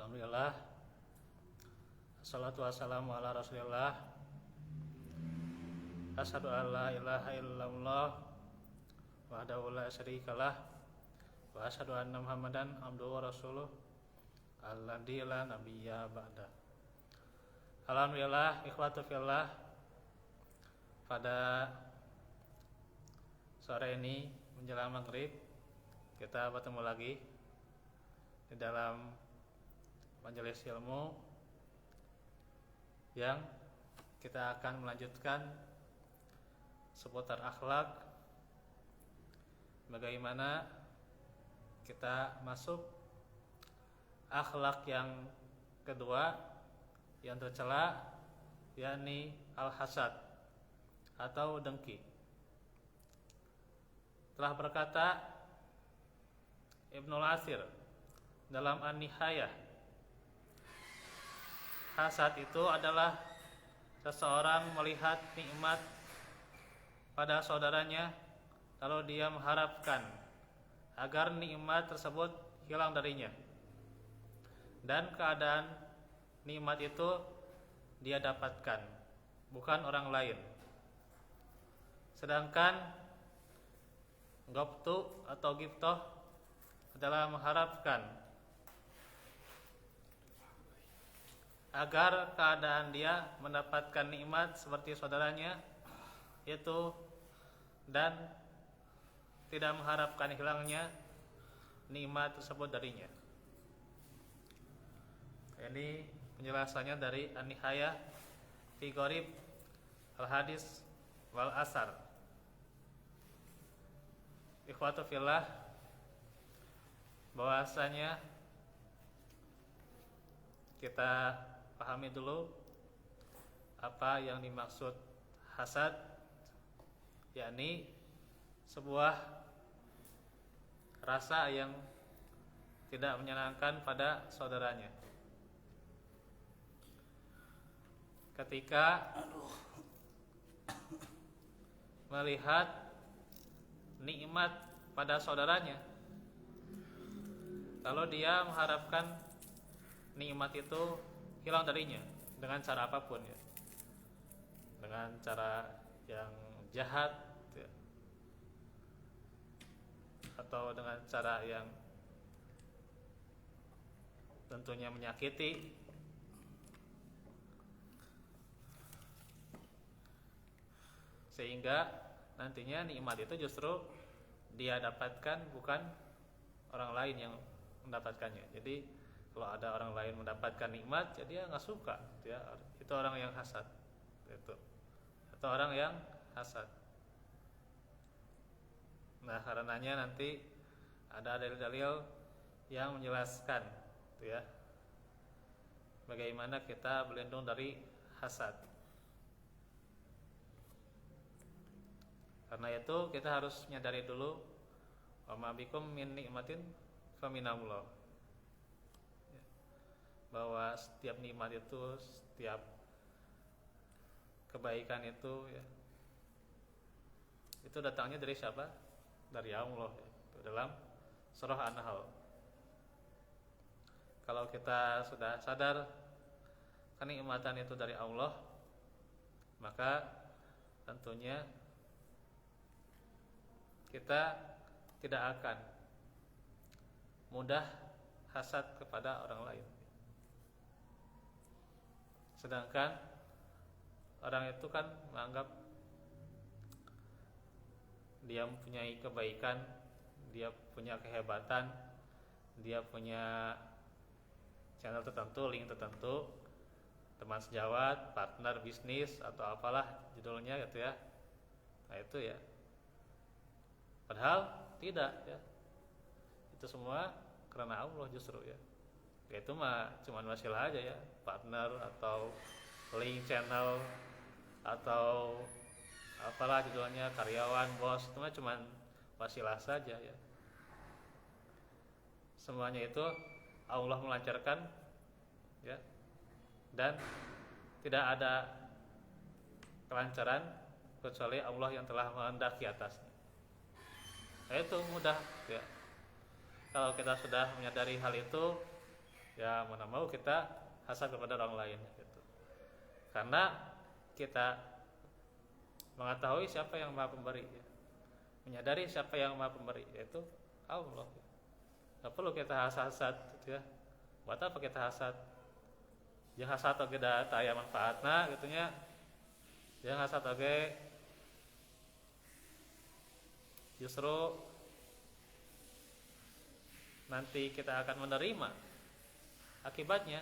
Alhamdulillah. Assalatu wassalamu ala Rasulillah. Asyhadu an la ilaha illallah wahdahu la syarikalah wa asyhadu anna Muhammadan abduhu wa rasuluh alladzi la nabiyya ba'da. Alhamdulillah, ikhwatu fillah. Pada sore ini menjelang maghrib kita bertemu lagi di dalam majelis ilmu yang kita akan melanjutkan seputar akhlak, bagaimana kita masuk akhlak yang kedua yang tercela, yakni al-hasad atau dengki. Telah berkata Ibnul Athir dalam An-Nihayah, hasad itu adalah seseorang melihat nikmat pada saudaranya, lalu dia mengharapkan agar nikmat tersebut hilang darinya, dan keadaan nikmat itu dia dapatkan, bukan orang lain. Sedangkan ghabtu atau ghibthah adalah mengharapkan agar keadaan dia mendapatkan nikmat seperti saudaranya itu, dan tidak mengharapkan hilangnya nikmat tersebut darinya. Ini penjelasannya dari An-Nihayah fi Gharib al-Hadis wal Asar. Ikhwatu fillah, bahwasanya kita pahami dulu apa yang dimaksud hasad, yakni sebuah rasa yang tidak menyenangkan pada saudaranya. Ketika melihat nikmat pada saudaranya, lalu dia mengharapkan nikmat itu hilang darinya dengan cara apapun, ya, dengan cara yang jahat, ya, atau dengan cara yang tentunya menyakiti. Sehingga nantinya nikmat itu justru dia dapatkan, bukan orang lain yang mendapatkannya. Jadi kalau ada orang lain mendapatkan nikmat, ya dia nggak suka, ya, itu orang yang hasad, itu atau orang yang hasad. Nah, karenanya nanti ada dalil-dalil yang menjelaskan, ya, bagaimana kita berlindung dari hasad. Karena itu kita harus menyadari dulu, wa ma bikum min nikmatin faminallah, bahwa setiap nikmat itu, setiap kebaikan itu, ya, itu datangnya dari siapa? Dari Allah, ya. Dalam surah An-Nahl. Kalau kita sudah sadar kenikmatan itu dari Allah, maka tentunya kita tidak akan mudah hasad kepada orang lain. Sedangkan orang itu kan menganggap dia mempunyai kebaikan, dia punya kehebatan, dia punya channel tertentu, link tertentu, teman sejawat, partner bisnis, atau apalah judulnya gitu, ya. Nah itu, ya. Padahal tidak, ya. Itu semua karena Allah justru, ya. Itu mah cuma wasilah aja, ya, partner atau link channel atau apalah judulnya, karyawan, bos, itu mah cuma wasilah saja, ya. Semuanya itu Allah melancarkan, ya, dan tidak ada kelancaran kecuali Allah yang telah menghendaki atasnya. Itu mudah, ya. Kalau kita sudah menyadari hal itu, ya, ya mana mau kita hasad kepada orang lain gitu. Karena kita mengetahui siapa yang Maha Pemberi ya. Menyadari siapa yang Maha Pemberi, yaitu Allah. Gak perlu kita hasad gitu ya. Buat apa kita hasad? Jangan hasad oge da aya manfaatna gitu nya. Jangan hasad oge justru nanti kita akan menerima akibatnya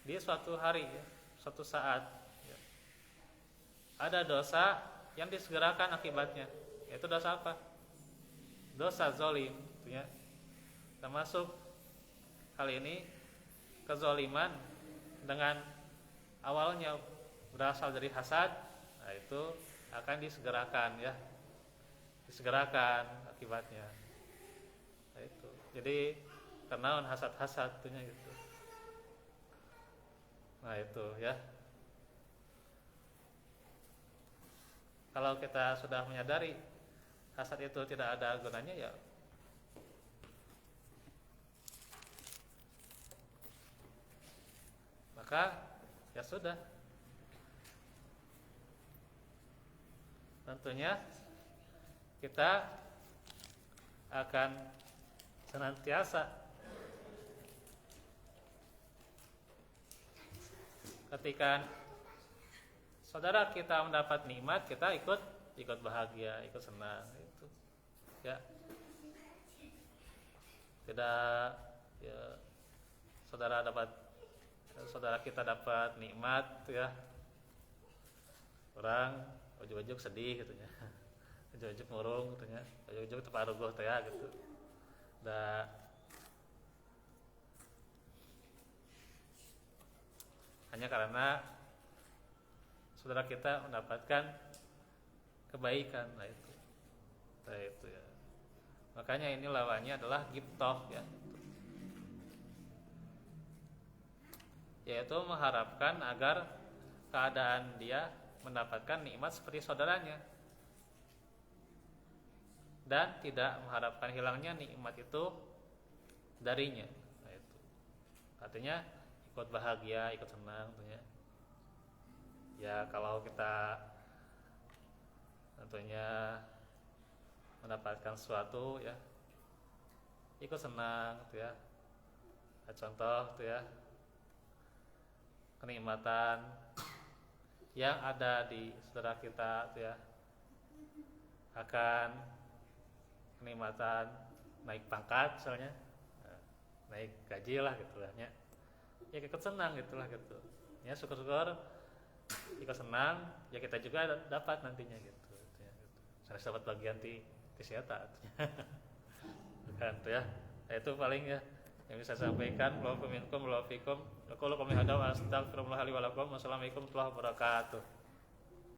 di suatu hari ya, suatu saat ya. Ada dosa yang disegerakan akibatnya, yaitu dosa apa? Dosa zalim ya. Termasuk hal ini kezaliman dengan awalnya berasal dari hasad, nah itu akan disegerakan ya, disegerakan akibatnya. Nah itu, jadi karena hasad-hasad tuhnya gitu. Nah itu ya. Kalau kita sudah menyadari hasad itu tidak ada gunanya ya, maka ya sudah. Tentunya kita akan senantiasa ketika saudara kita mendapat nikmat, kita ikut bahagia, ikut senang itu. Ya. Tidak ya, saudara kita dapat nikmat ya. Orang ujuk-ujuk sedih gitu nya. Ujuk-ujuk murung gitu nya. Ujuk-ujuk teparuguh teh ya gitu. Da hanya karena saudara kita mendapatkan kebaikan, nah itu ya. Makanya ini lawannya adalah ghibthah ya, yaitu mengharapkan agar keadaan dia mendapatkan nikmat seperti saudaranya dan tidak mengharapkan hilangnya nikmat itu darinya. Nah itu artinya ikut bahagia, ikut senang tentunya. Ya kalau kita tentunya mendapatkan sesuatu ya, ikut senang tuh ya. Contoh tuh ya, kenikmatan yang ada di saudara kita tuh ya, akan kenikmatan naik pangkat misalnya, naik gaji lah gitu lah ya. Ya ikut senang gitulah gitu. Ya syukur-syukur ikut senang, ya kita juga dapat nantinya gitu. Ya, gitu. Saya dapat bagian di siata kan tuh ya. Nah, itu paling ya yang bisa saya sampaikan. Wassalamualaikum warahmatullahi wabarakatuh.